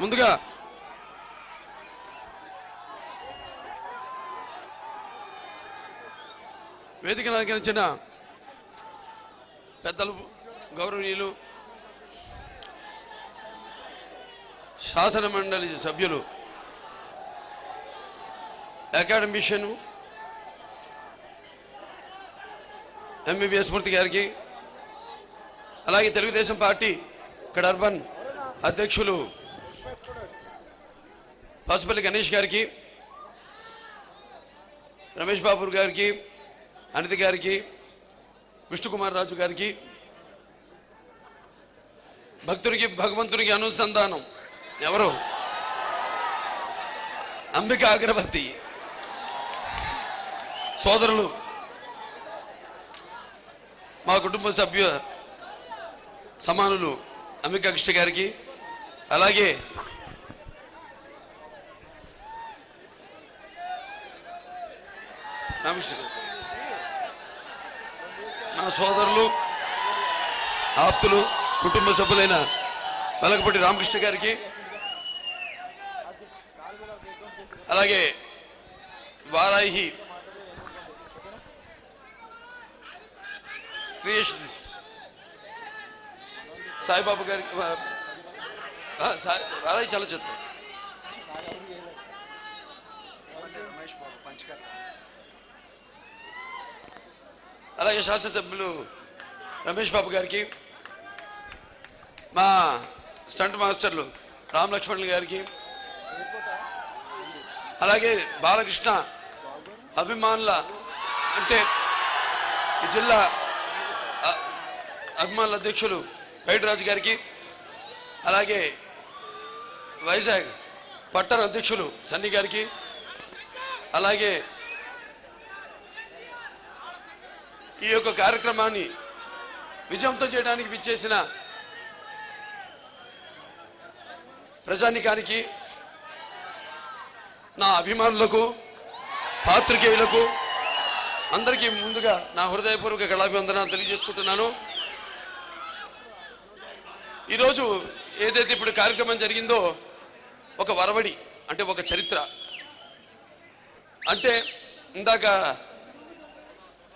ముందుగా వేదికను అలంకరించిన పెద్దలు, గౌరవనీయులు, శాసన మండలి సభ్యులు, అకాడమిషియన్ ఎంబీబీఎస్ మూర్తి గారికి, అలాగే తెలుగుదేశం పార్టీ ఇక్కడ అర్బన్ అధ్యక్షులు పసుపల్లి గణేష్ గారికి, రమేష్ బాబు గారికి, అనిత గారికి, విష్ణుకుమార్ రాజు గారికి, భక్తునికి భగవంతునికి అనుసంధానం ఎవరు అంబికా అగరబత్తి సోదరులు, మా కుటుంబ సభ్యు సమానులు అంబికా కృష్ణ గారికి, అలాగే నా సోదరులు, ఆప్తులు, కుటుంబ సభ్యులైన వెలగపూడి రామకృష్ణ గారికి, అలాగే వారాహి క్రియేషన్స్ సాయిబాబు గారికి, వారాహి చలచిత్రం, అలాగే శాసనసభ్యులు రమేష్ బాబు గారికి, మా స్టంట్ మాస్టర్లు రామ్ లక్ష్మణ్ గారికి, అలాగే బాలకృష్ణ అభిమానుల అంటే ఈ జిల్లా అభిమానుల అధ్యక్షులు పైడిరాజు గారికి, అలాగే వైజాగ్ పట్టణ అధ్యక్షులు సన్నీ గారికి, అలాగే ఈ యొక్క కార్యక్రమాన్ని విజయవంతం చేయడానికి విచ్చేసిన ప్రజానికానికి, నా అభిమానులకు, పాత్రికేయులకు అందరికీ ముందుగా నా హృదయపూర్వక కళాభివందనాలు తెలియజేసుకుంటున్నాను. ఈరోజు ఏదైతే ఇప్పుడు కార్యక్రమం జరిగిందో ఒక వరవడి అంటే ఒక చరిత్ర అంటే ఇందాక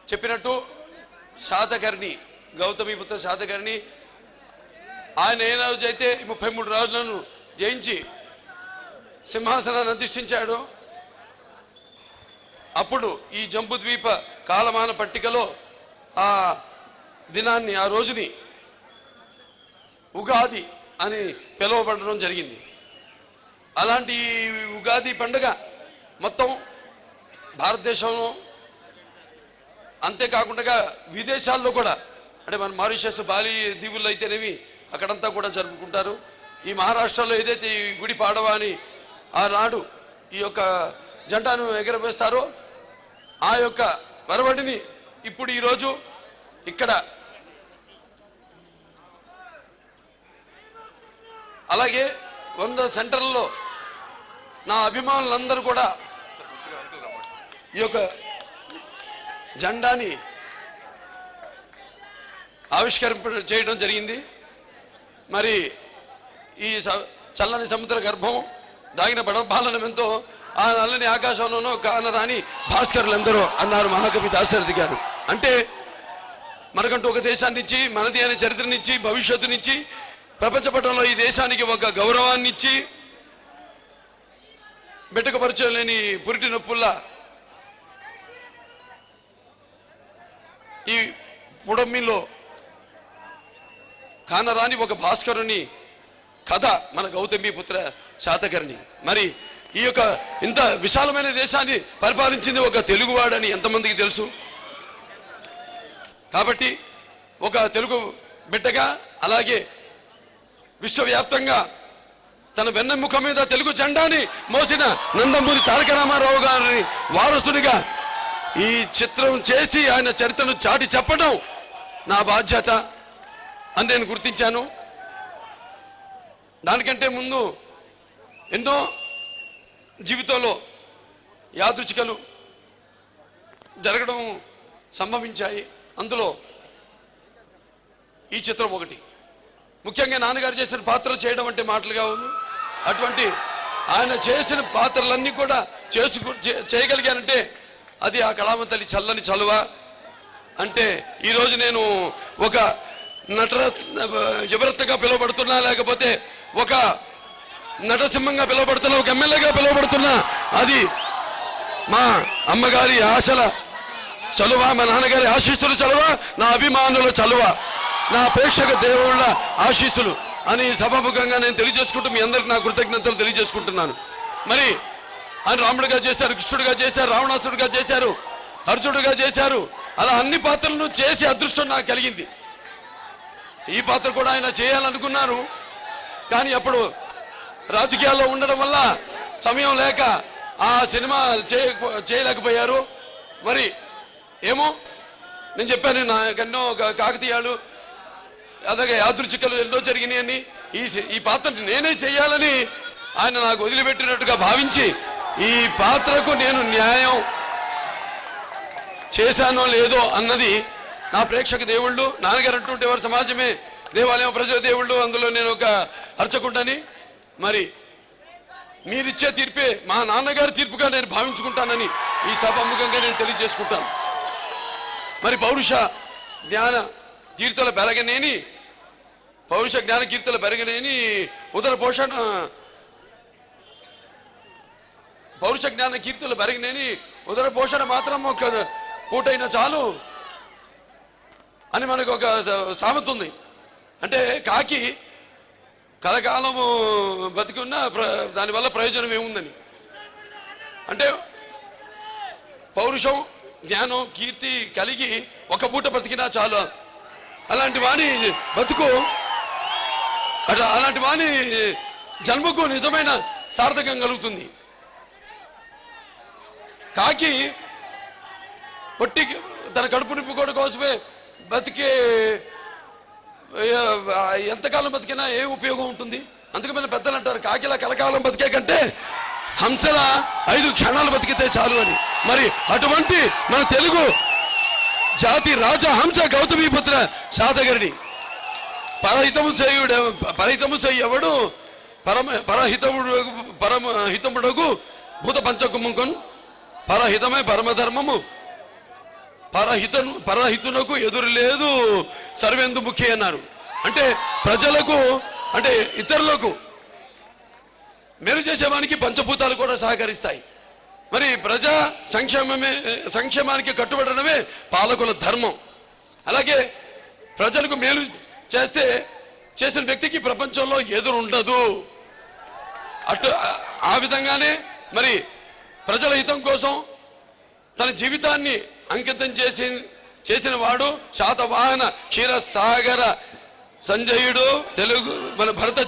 చెప్పినట్టు శాతకర్ణి గౌతమిపుత్ర శాతకర్ణి ఆయన ఏ రోజు అయితే 33 రాజులను జయించి సింహాసనాన్ని అధిష్ఠించాడు అప్పుడు ఈ జంబుద్వీప కాలమాన పట్టికలో ఆ దినాన్ని ఆ రోజుని ఉగాది అని పిలువబడడం జరిగింది. అలాంటి ఉగాది పండుగ మొత్తం భారతదేశంలో అంతేకాకుండా విదేశాల్లో కూడా అంటే మన మారిషస్ బాలి దీవుల్లో అయితేనేవి అక్కడంతా కూడా జరుపుకుంటారు. ఈ మహారాష్ట్రలో ఏదైతే ఈ గుడి పాడవా అని ఆనాడు ఈ యొక్క జెండాను ఎగరవేస్తారో ఆ యొక్క వరవడిని ఇప్పుడు ఈరోజు ఇక్కడ అలాగే 100 సెంటర్లలో నా అభిమానులందరూ కూడా ఈ యొక్క జెండాని ఆవిష్కరింప చేయడం జరిగింది. మరి ఈ చల్లని సముద్ర గర్భం దాగిన బడబాలనం ఎంతో ఆ నల్లని ఆకాశంలోనూ కానరాని భాస్కరులందరూ అన్నారు మహాకవి దాశరథి గారు. అంటే మనకంటూ ఒక దేశాన్ని ఇచ్చి మనది అనే చరిత్రనిచ్చి భవిష్యత్తునిచ్చి ప్రపంచపటంలో ఈ దేశానికి ఒక గౌరవాన్ని ఇచ్చి బెట్టకపరచలేని పురిటి నొప్పుల్లా ఈ పుడమ్మిలో కానరాని ఒక భాస్కరుని కథ మన గౌతమిపుత్ర శాతకర్ణి. మరి ఈ యొక్క ఇంత విశాలమైన దేశాన్ని పరిపాలించింది ఒక తెలుగువాడని ఎంతమందికి తెలుసు? కాబట్టి ఒక తెలుగు బిడ్డగా అలాగే విశ్వవ్యాప్తంగా తన వెన్నెముక మీద తెలుగు జెండాని మోసిన నందమూరి తారక రామారావు గారి వారసుడిగా ఈ చిత్రం చేసి ఆయన చరిత్రను చాటి చెప్పడం నా బాధ్యత అని నేను గుర్తించాను. దానికంటే ముందు ఎన్నో జీవితంలో యాదృచ్ఛికలు జరగడం సంభవించాయి. అందులో ఈ చిత్రం ఒకటి. ముఖ్యంగా నాన్నగారు చేసిన పాత్రలు చేయడం అంటే మాటలుగా ఉంది. అటువంటి ఆయన చేసిన పాత్రలన్నీ కూడా చేయగలిగానంటే అది ఆ కళామ తల్లి చల్లని చలువ. అంటే ఈరోజు నేను ఒక యువరత్నగా పిలువబడుతున్నా, లేకపోతే ఒక నటసింహంగా పిలువబడుతున్నా, ఒక ఎమ్మెల్యేగా పిలువబడుతున్నా, అది మా అమ్మగారి ఆశల చలువ, మా నాన్నగారి ఆశీస్సులు చలువ, నా అభిమానుల చలువ, నా ప్రేక్షక దేవుళ్ళ ఆశీస్సులు అని సభాముఖంగా నేను తెలియజేసుకుంటూ మీ అందరికి నా కృతజ్ఞతలు తెలియజేసుకుంటున్నాను. మరి ఆయన రాముడిగా చేశారు, కృష్ణుడిగా చేశారు, రావణాసుడిగా చేశారు, అర్జునుడిగా చేశారు. అలా అన్ని పాత్రలను చేసే అదృష్టం నాకు కలిగింది. ఈ పాత్ర కూడా ఆయన చేయాలనుకున్నారు, కానీ అప్పుడు రాజకీయాల్లో ఉండడం వల్ల సమయం లేక ఆ సినిమా చేయలేకపోయారు. మరి ఏమో నేను చెప్పాను, నాకెన్నో కాకతీయాలు అలాగే యాదృచ్ఛికలు ఎన్నో జరిగినాయని, ఈ పాత్రని నేనే చేయాలని ఆయన నాకు వదిలిపెట్టినట్టుగా భావించి ఈ పాత్రకు నేను న్యాయం చేశానో లేదో అన్నది నా ప్రేక్షక దేవుళ్ళు, నాన్నగారు అంటుంటే వారి సమాజమే దేవాలయం, ప్రజల దేవుళ్ళు, అందులో నేను ఒక అర్చకుండని. మరి మీరిచ్చే తీర్పే మా నాన్నగారి తీర్పుగా నేను భావించుకుంటానని ఈ సభాముఖంగా నేను తెలియజేసుకుంటాను. మరి పౌరుష జ్ఞాన కీర్తుల బెరగనేని ఉదర పోషణ పౌరుష జ్ఞాన కీర్తుల బెరగనేని ఉదర పోషణ మాత్రం ఒక పూటైనా చాలు అని మనకు ఒక సామెత ఉంది. అంటే కాకి కలకాలము బతికున్నా దానివల్ల ప్రయోజనం ఏముందని. అంటే పౌరుషం, జ్ఞానం, కీర్తి కలిగి ఒక పూట బ్రతికినా చాలు. అలాంటి వాణి బతుకు, అలాంటి వాణి జన్మకు నిజమైన సార్థకం కలుగుతుంది. కాకి పొట్టి తన కడుపు నింపుకోవడం కోసమే బతికే ఎంతకాలం బతికినా ఏ ఉపయోగం ఉంటుంది? అందుకే మన పెద్దలు అంటారు, కాకిలా కలకాలం బతికే కంటే హంసల 5 క్షణాలు బతికితే చాలు అని. మరి అటువంటి మన తెలుగు జాతి రాజహంస గౌతమీపుత్ర శాతకర్ణి పరహితము ఎవడు పరహితముడగు భూత పంచకుముఖం పరహితమే పరమధర్మము పరహితునకు ఎదురు లేదు సర్వేందు ముఖి అన్నారు. అంటే ప్రజలకు, అంటే ఇతరులకు మేలు చేసేవానికి పంచభూతాలు కూడా సహకరిస్తాయి. మరి ప్రజా సంక్షేమానికి కట్టుబడడమే పాలకుల ధర్మం. అలాగే ప్రజలకు మేలు చేసిన వ్యక్తికి ప్రపంచంలో ఎదురు ఉండదు. ఆ విధంగానే మరి ప్రజల హితం కోసం తన జీవితాన్ని అంకితం చేసిన వాడు శాతవాహన క్షీరసాగర సంజయుడు. తెలుగు మన భరత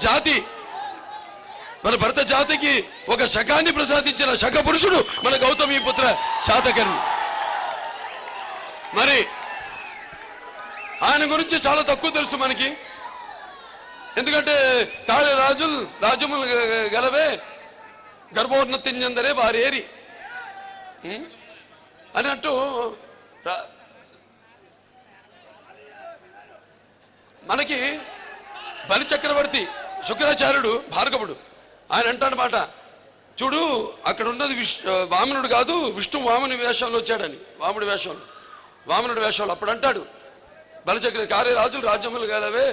జాతికి ఒక శకాన్ని ప్రసాదించిన శక పురుషుడు మన గౌతమీపుత్ర శాతకర్ణి. మరి ఆయన గురించి చాలా తక్కువ తెలుసు మనకి. ఎందుకంటే రాజ్యములు గలవే గర్భోన్నతింజందరే వారేరి అన్నట్టు మనకి బలి చక్రవర్తి శుక్రాచార్యుడు భార్గవుడు ఆయన అంటాడనమాట, చూడు అక్కడ ఉన్నది వామనుడు కాదు, విష్ణు వామని వేషంలో వచ్చాడని. వామనుడి వేషంలో అప్పుడు అంటాడు బలిచక్ర కార్య రాజులు రాజ్యములు గలవే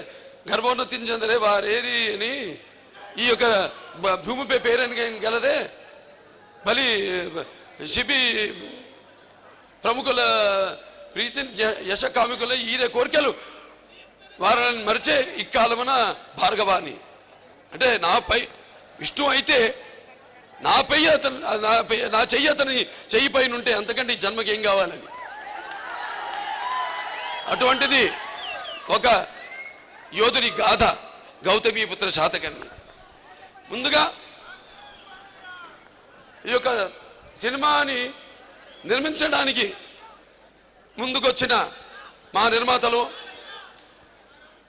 గర్భోన్నతించందరే వారేరి అని. ఈ యొక్క భూమిపై పేరని గలదే బలి శిబి ప్రముఖుల ప్రీతిని యశ కామికుల ఈరే కోరికలు వారిని మరిచే ఇక్కాలమున భార్గవాని. అంటే నాపై విష్ణు అయితే నాపై నా చెయ్యి అతని చెయ్యి పైన ఉంటే అంతకంటే ఈ జన్మకి ఏం కావాలని. అటువంటిది ఒక యోధుని గాథ గౌతమీపుత్ర శాతకర్ణి. ముందుగా ఈ యొక్క సినిమాని నిర్మించడానికి ముందుకొచ్చిన మా నిర్మాతలు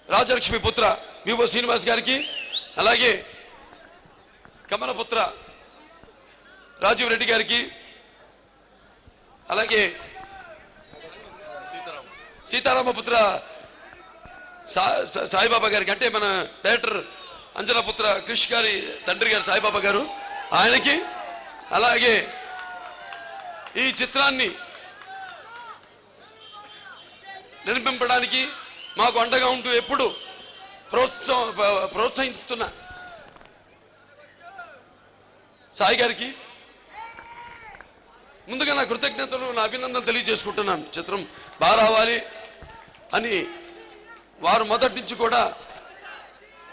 రాజలక్ష్మి పుత్ర వివో శ్రీనివాస్ గారికి, అలాగే కమలపుత్ర రాజీవ్ రెడ్డి గారికి, అలాగే సీతారామపుత్ర సాయిబాబా గారికి, అంటే మన డైరెక్టర్ అంజనపుత్ర క్రిష్ గారి తండ్రి గారు సాయిబాబా గారు, ఆయనకి, అలాగే ఈ చిత్రాన్ని నిర్మింపడానికి మాకు అండగా ఉంటూ ఎప్పుడు ప్రోత్సహిస్తున్న సాయి గారికి ముందుగా నా కృతజ్ఞతలు, నా అభినందనలు తెలియజేసుకుంటున్నాను. చిత్రం బాగా రావాలి అని వారు మొదటి నుంచి కూడా,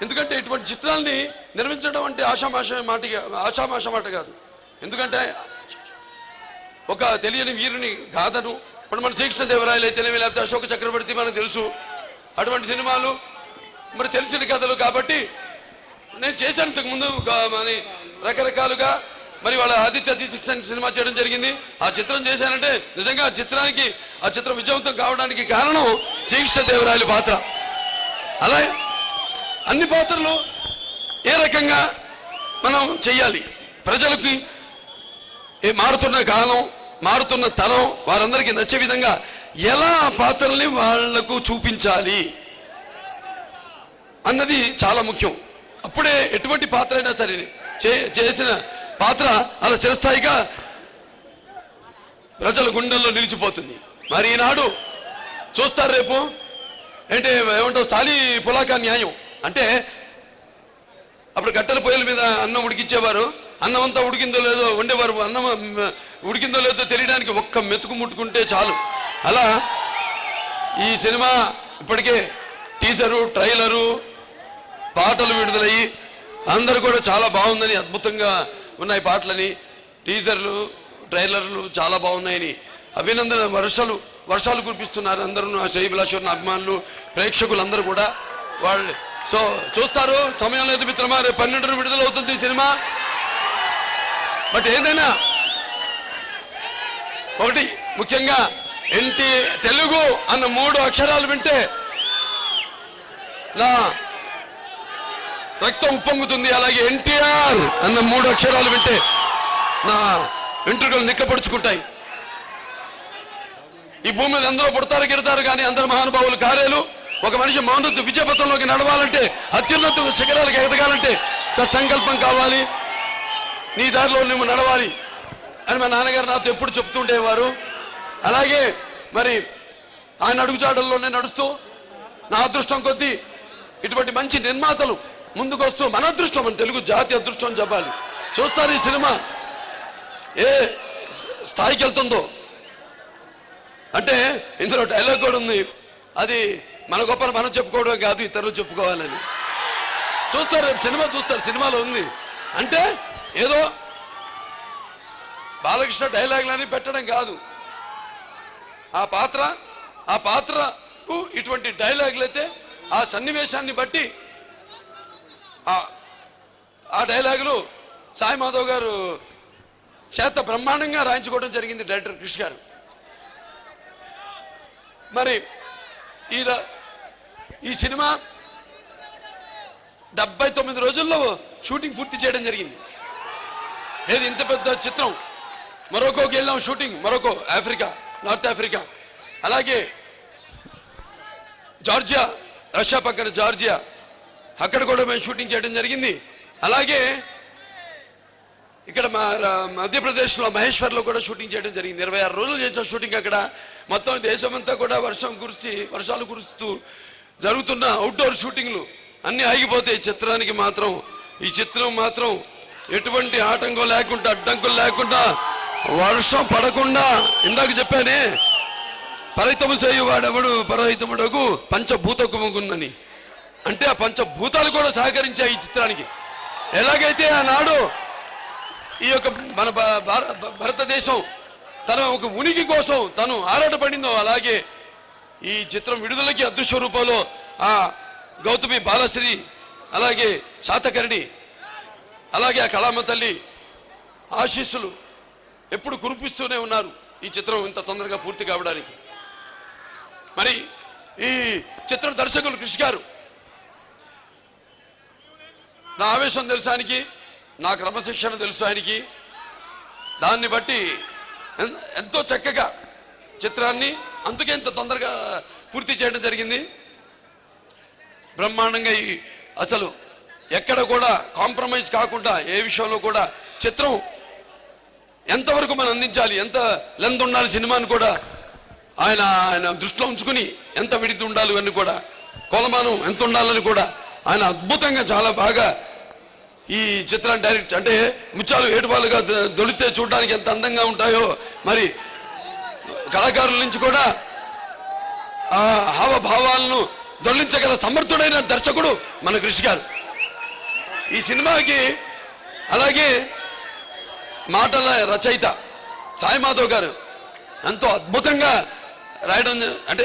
ఎందుకంటే ఇటువంటి చిత్రాల్ని నిర్మించడం అంటే ఆషామాష మాట కాదు. ఎందుకంటే ఒక తెలియని వీరుని గాథను, ఇప్పుడు మన శ్రీకృష్ణదేవరాయలు అయితేనేమి, లేకపోతే అశోక చక్రవర్తి మనకు తెలుసు, అటువంటి సినిమాలు మరి తెలిసిన కథలు కాబట్టి నేను చేశాను ఇంతకుముందు రకరకాలుగా. మరి వాళ్ళ ఆదిత్య సినిమా చేయడం జరిగింది. ఆ చిత్రం చేశానంటే నిజంగా ఆ చిత్రం విజయవంతం కావడానికి కారణం శ్రీకృష్ణదేవరాయల పాత్ర. అలా అన్ని పాత్రలు ఏ రకంగా మనం చెయ్యాలి, ప్రజలకి మారుతున్న కాలం, మారుతున్న తరం వారందరికీ నచ్చే విధంగా ఎలా ఆ పాత్రల్ని వాళ్లకు చూపించాలి అన్నది చాలా ముఖ్యం. అప్పుడే ఎటువంటి పాత్ర అయినా సరే చేసిన పాత్ర అలా చిరస్థాయిగా ప్రజల గుండెల్లో నిలిచిపోతుంది. మరి ఈనాడు చూస్తారు, రేపు ఏంటి ఏమంటావు, స్థాళీ పులాకా న్యాయం అంటే అప్పుడు కట్టెల పొయ్యిల మీద అన్నం ఉడికిచ్చేవారు. అన్నం అంతా ఉడికిందో లేదో వండేవారు. అన్నం ఉడికిందో లేదో తెలియడానికి ఒక్క మెతుకు ముట్టుకుంటే చాలు. అలా ఈ సినిమా ఇప్పటికే టీజరు, ట్రైలరు, పాటలు విడుదలయ్యి అందరూ కూడా చాలా బాగుందని, అద్భుతంగా ఉన్నాయి పాటలని, టీజర్లు, ట్రైలర్లు చాలా బాగున్నాయని అభినందన వర్షాలు కురిపిస్తున్నారు అందరూ. నా శ్రీభిలాష్ అభిమానులు, ప్రేక్షకులు అందరూ కూడా వాళ్ళు. సో చూస్తారు, సమయం లేదు మిత్రమా, రేపు 12న విడుదల అవుతుంది ఈ సినిమా. బట్ ఏదైనా ఒకటి ముఖ్యంగా తెలుగు అన్న 3 అక్షరాలు వింటే నా రక్తం ఉప్పొంగుతుంది. అలాగే ఎన్టీఆర్ అన్న 3 అక్షరాలు వింటే నా వెంట్రుకలు నిక్కపడుచుకుంటాయి. ఈ భూమి మీద అందరూ పుడతారు గిడతారు, కానీ అందరు మహానుభావులు కారేలు. ఒక మనిషి మౌనత విజయపథంలోకి నడవాలంటే, అత్యున్నత శిఖరాలకు ఎదగాలంటే సత్సంకల్పం కావాలి, నీ దారిలో నువ్వు నడవాలి అని మా నాన్నగారు నాతో ఎప్పుడు చెప్తుండేవారు. అలాగే మరి ఆయన అడుగుజాడల్లోనే నడుస్తూ నా అదృష్టం కొద్దీ ఇటువంటి మంచి నిర్మాతలు ముందుకు వస్తూ, మన అదృష్టం, మన తెలుగు జాతి అదృష్టం అని చెప్పాలి. చూస్తారు ఈ సినిమా ఏ స్థాయికి వెళ్తుందో. అంటే ఇందులో డైలాగ్ కూడా ఉంది, అది మన గొప్ప మనం చెప్పుకోవడం కాదు, ఇతరులు చెప్పుకోవాలని. చూస్తారు, సినిమా చూస్తారు, సినిమాలో ఉంది. అంటే ఏదో బాలకృష్ణ డైలాగులని పెట్టడం కాదు, ఆ పాత్రకు ఇటువంటి డైలాగులు అయితే ఆ సన్నివేశాన్ని బట్టి ఆ డైలాగులు సాయి మాధవ్ గారు చేత బ్రహ్మాండంగా రాయించుకోవడం జరిగింది డైరెక్టర్ క్రిష్ గారు. మరి ఈ సినిమా 79 రోజుల్లో షూటింగ్ పూర్తి చేయడం జరిగింది. ఏది ఇంత పెద్ద చిత్రం. మొరొకోకి వెళ్ళాం shooting, Morocco, Africa, north Africa, అలాగే జార్జియా, రష్యా పక్కన జార్జియా, అక్కడ కూడా మేము షూటింగ్ చేయడం జరిగింది. అలాగే ఇక్కడ మధ్యప్రదేశ్లో మహేశ్వర్లో కూడా షూటింగ్ చేయడం జరిగింది. 26 రోజులు చేసాం షూటింగ్ అక్కడ. మొత్తం దేశమంతా కూడా వర్షాలు కురుస్తూ జరుగుతున్న అవుట్డోర్ షూటింగ్లు అన్నీ ఆగిపోతే ఈ చిత్రం మాత్రం ఎటువంటి ఆటంకం లేకుండా, అడ్డంకులు లేకుండా, వర్షం పడకుండా, ఇందాక చెప్పానే పరహితము చేయువాడెవడు పరహితముడకు పంచభూతకుముగున్నని, అంటే ఆ పంచభూతాలు కూడా సహకరించాయి ఈ చిత్రానికి. ఎలాగైతే ఆనాడు ఈ యొక్క మన భారతదేశం తన ఒక ఉనికి కోసం తను ఆరాటపడిందో, అలాగే ఈ చిత్రం విడుదలకి అదృశ్య రూపంలో ఆ గౌతమి బాలశ్రీ, అలాగే శాతకర్ణి, అలాగే ఆ కళామ తల్లి ఆశీస్సులు ఎప్పుడు కురిపిస్తూనే ఉన్నారు ఈ చిత్రం ఇంత తొందరగా పూర్తి కావడానికి. మరి ఈ చిత్ర దర్శకులు కృషి గారు, నా ఆవేశం తెలుసు ఆయనకి, నా క్రమశిక్షణ తెలుసు ఆయనకి. దాన్ని బట్టి ఎంతో చక్కగా చిత్రాన్ని అందుకే ఇంత తొందరగా పూర్తి చేయడం జరిగింది. బ్రహ్మాండంగా అసలు ఎక్కడ కూడా కాంప్రమైజ్ కాకుండా ఏ విషయంలో కూడా చిత్రం ఎంతవరకు మనం అందించాలి, ఎంత లెంత్ ఉండాలి సినిమాని కూడా ఆయన దృష్టిలో ఉంచుకుని ఎంత విడితి ఉండాలి అని కూడా కొలమానం ఎంత ఉండాలని కూడా ఆయన అద్భుతంగా చాలా బాగా ఈ చిత్రాన్ని డైరెక్ట్ అంటే ముత్యాలు ఏడుపాలుగా దొలితే చూడడానికి ఎంత అందంగా ఉంటాయో మరి కళాకారుల నుంచి కూడా ఆ హావభావాలను దొల్లించగల సమర్థుడైన దర్శకుడు మన కృషి గారు ఈ సినిమాకి. అలాగే మాటల రచయిత సాయి మాధవ్ గారు ఎంతో అద్భుతంగా రాయడం, అంటే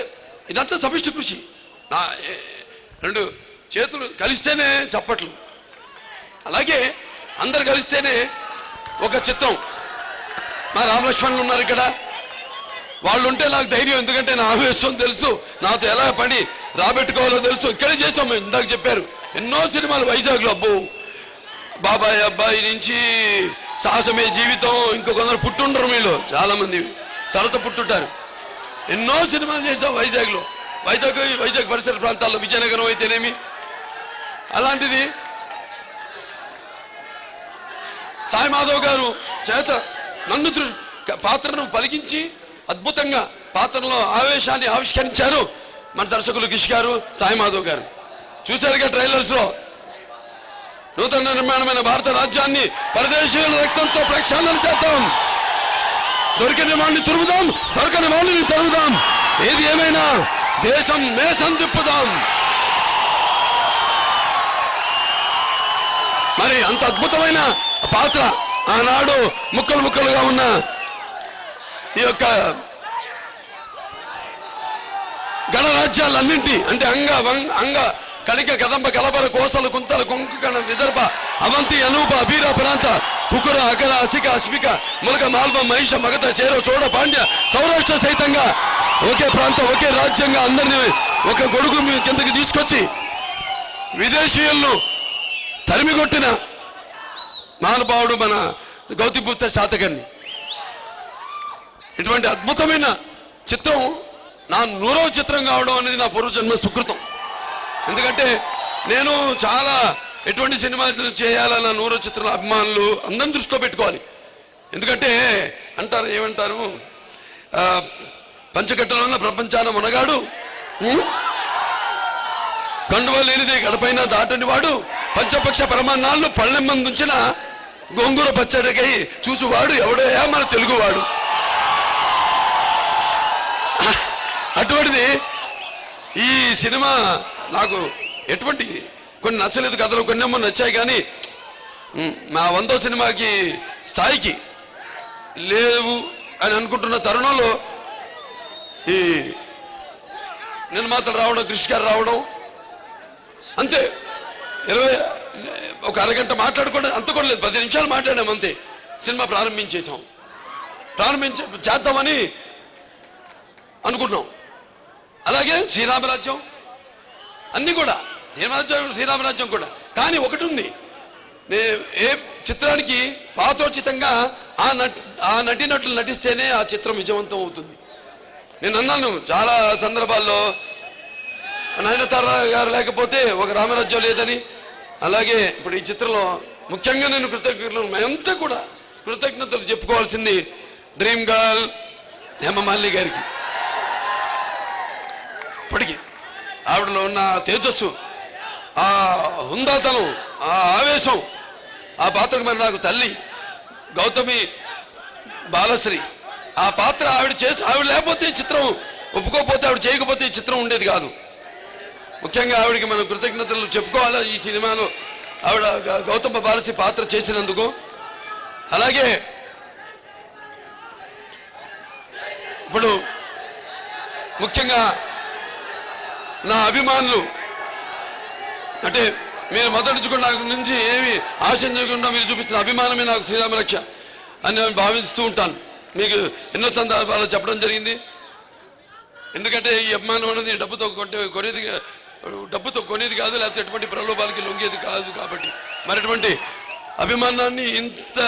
ఇదంతా సమిష్టి కృషి. నా 2 చేతులు కలిస్తేనే చప్పట్లు, అలాగే అందరు కలిస్తేనే ఒక చిత్రం. మా రామలక్ష్మణులు ఉన్నారు ఇక్కడ, వాళ్ళు ఉంటే నాకు ధైర్యం, ఎందుకంటే నా ఆవేశం తెలుసు, నాతో ఎలా పని రాబెట్టుకోవాలో తెలుసు. ఇక్కడే చేసాం మేము, ఇందాక చెప్పారు ఎన్నో సినిమాలు వైజాగ్లో. అబ్బో బాబాయ్ అబ్బాయి నుంచి సాహసమే జీవితం, ఇంకో కొందరు పుట్టుండరు మీలో చాలా మంది తర్వాత పుట్టుంటారు. ఎన్నో సినిమాలు చేసాం వైజాగ్లో, వైజాగ్ పరిసర ప్రాంతాల్లో, విజయనగరం అయితేనేమి. అలాంటిది సాయి మాధవ్ గారు చేత నన్ను పాత్రను పలికించి అద్భుతంగా పాత్రలో ఆవేశాన్ని ఆవిష్కరించారు మన దర్శకులు కిష్ గారు, సాయి మాధవ్ గారు. చూశారుగా ట్రైలర్స్ లో నూతన నిర్మాణమైన భారత రాజ్యాన్ని పరదేశీయుల రక్తంతో ప్రక్షాళన చేద్దాం, దొరికిన వాడిని తురుముదాం, దొరకని వాడిని తరుముదాం, ఏది ఏమైనా దేశం మేసం తిప్పుదాం. మరి అంత అద్భుతమైన పాత్ర ఆనాడు ముక్కలు ముక్కలుగా ఉన్న ఈ యొక్క గణరాజ్యాలన్నింటి అంటే అంగ కణిక కదంబ కలబర కోసల కుంతల కొంకణ విదర్భ అవంతి అనూప బీర ప్రాంత కుకుర అకల అసిక అస్మిక ములక మాల్వ మహిష మగధ చేర చోడ పాండ్య సౌరాష్ట్ర సైతంగా ఒకే ప్రాంతం ఒకే రాజ్యంగా అందరినీ ఒక గొడుగు కిందకి తీసుకొచ్చి విదేశీయులను తరిమికొట్టిన మహానుభావుడు మన గౌతమిపుత్ర శాతకర్ణి. ఇటువంటి అద్భుతమైన చిత్రం నా 100వ చిత్రం కావడం అనేది నా పూర్వజన్మ సుకృతం. ఎందుకంటే నేను చాలా ఎటువంటి సినిమాలు చేయాలన్న 100వ చిత్రాల అభిమానులు అందరిని దృష్టిలో పెట్టుకోవాలి. ఎందుకంటే అంటారు, ఏమంటారు, పంచకట్టలో ఉన్న ప్రపంచాన మునగాడు, కండువ లేనిదే గడపైన దాటని వాడు, పంచపక్ష పరమాన్నాళ్ళు పళ్ళెమ్మందుంచిన గోంగూర పచ్చడికై చూచువాడు ఎవడయా మన తెలుగువాడు. అటువంటిది ఈ సినిమా నాకు ఎటువంటి కొన్ని నచ్చలేదు కథలు, కొన్ని ఏమో నచ్చాయి, కానీ మా 100వ సినిమాకి స్థాయికి లేవు అని అనుకుంటున్న తరుణంలో ఈ నిర్మాతలు రావడం, కృషి గారు రావడం, అంతే ఒక అరగంట మాట్లాడుకోవడం అంత కూడా లేదు, 10 నిమిషాలు మాట్లాడాం అంతే. సినిమా చేద్దామని అనుకున్నాం. అలాగే శ్రీరామరాజ్యం అన్నీ కూడా, శ్రీరామరాజ్యం కూడా. కానీ ఒకటి ఉంది, ఏ చిత్రానికి పాత్రోచితంగా ఆ నటినట్లు నటిస్తేనే ఆ చిత్రం విజయవంతం అవుతుంది. నేను అన్నాను చాలా సందర్భాల్లో, నయనతార గారు లేకపోతే ఒక రామరాజ్యం లేదని. అలాగే ఇప్పుడు ఈ చిత్రంలో ముఖ్యంగా నేను మేమంతా కూడా కృతజ్ఞతలు చెప్పుకోవాల్సింది డ్రీమ్ గర్ల్ హేమమాలిని గారికి. ఇప్పటికీ ఆవిడలో ఉన్న తేజస్సు, ఆ హుందాతనం, ఆ ఆవేశం, ఆ పాత్రకు మరి నాకు తల్లి గౌతమి బాలశ్రీ, ఆ పాత్ర ఆవిడ లేకపోతే ఈ చిత్రం ఒప్పుకోకపోతే, ఆవిడ చేయకపోతే ఈ చిత్రం ఉండేది కాదు. ముఖ్యంగా ఆవిడకి మనం కృతజ్ఞతలు చెప్పుకోవాలి ఈ సినిమాలో ఆవిడ గౌతమ బాలశ్రీ పాత్ర చేసినందుకు. అలాగే ఇప్పుడు ముఖ్యంగా నా అభిమానులు, అంటే మీరు మొదటి నాకు నుంచి ఏమి ఆశించకుండా మీరు చూపిస్తున్న అభిమానమే నాకు శ్రీరామరక్ష అని నేను భావిస్తూ ఉంటాను. మీకు ఎన్నో సందర్భాల్లో చెప్పడం జరిగింది. ఎందుకంటే ఈ అభిమానం అనేది డబ్బుతో కొనేది కాదు, లేకపోతే ఎటువంటి ప్రలోభాలకి లొంగేది కాదు. కాబట్టి మరి అటువంటి అభిమానాన్ని ఇంత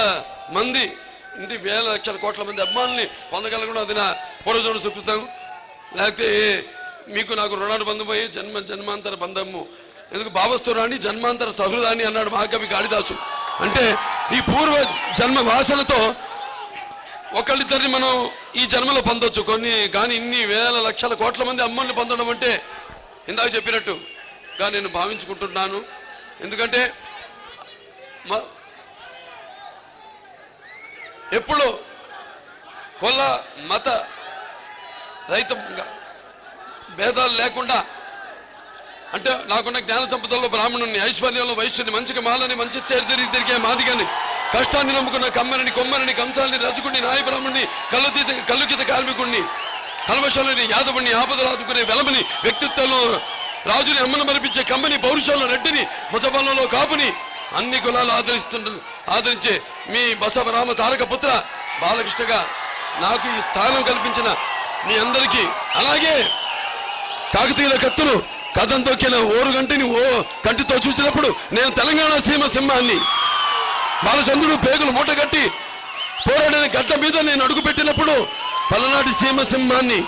మంది, ఇంటి వేల లక్షల కోట్ల మంది అభిమానుల్ని పొందగలగడం అది నా పూర్వజన్మ సుకృతం. లేకపోతే మీకు నాకు రుణానుబంధం పోయి జన్మాంతర బంధము ఎందుకు భావస్తురాని జన్మాంతర సహృదాని అన్నాడు మహాకవి కాళిదాసు. అంటే ఈ పూర్వ జన్మ వాసనతో ఒకళ్ళిద్దరిని మనం ఈ జన్మలో పొందొచ్చు కొన్ని, కానీ ఇన్ని వేల లక్షల కోట్ల మంది అమ్మల్ని పొందడం అంటే ఇందాక చెప్పినట్టుగా నేను భావించుకుంటున్నాను. ఎందుకంటే ఎప్పుడు కుల మత రహితంగా భేదాలు లేకుండా, అంటే నాకున్న జ్ఞాన సంపదల్లో బ్రాహ్మణుని, ఐశ్వర్యంలో వైశ్యుని, మంచికి మాలని, మంచి తిరిగే మాదిగని, కష్టాన్ని నమ్ముకున్న కమ్మరిని, కొమ్మరిని, కంసాలని, రజకుడిని, నాయ బ్రాహ్మణుని, కల్లుగీత కార్మికుడిని, కల్మషాలని, యాదవుని, ఆపదలు ఆదుకునే వెలమని, వ్యక్తిత్వంలో రాజుని అమ్మను మరిపించే కమ్మని, పౌరుషంలో రెడ్డిని, ముజబలంలో కాపుని, అన్ని కులాలు ఆదరించే మీ బసవరామ తారక పుత్ర బాలకృష్ణగా నాకు ఈ స్థానం కల్పించిన మీ అందరికీ, అలాగే కాకతీయుల కత్తులు కథం తొక్కిన ఓరుగంటిని కంటితో చూసినప్పుడు నేను తెలంగాణ సీమ సింహాన్ని, బాలచంద్రుడు పేగులు మూటగట్టి పోరాడిన గడ్డ మీద నేను అడుగు పెట్టినప్పుడు పలనాటి సీమ సింహాన్ని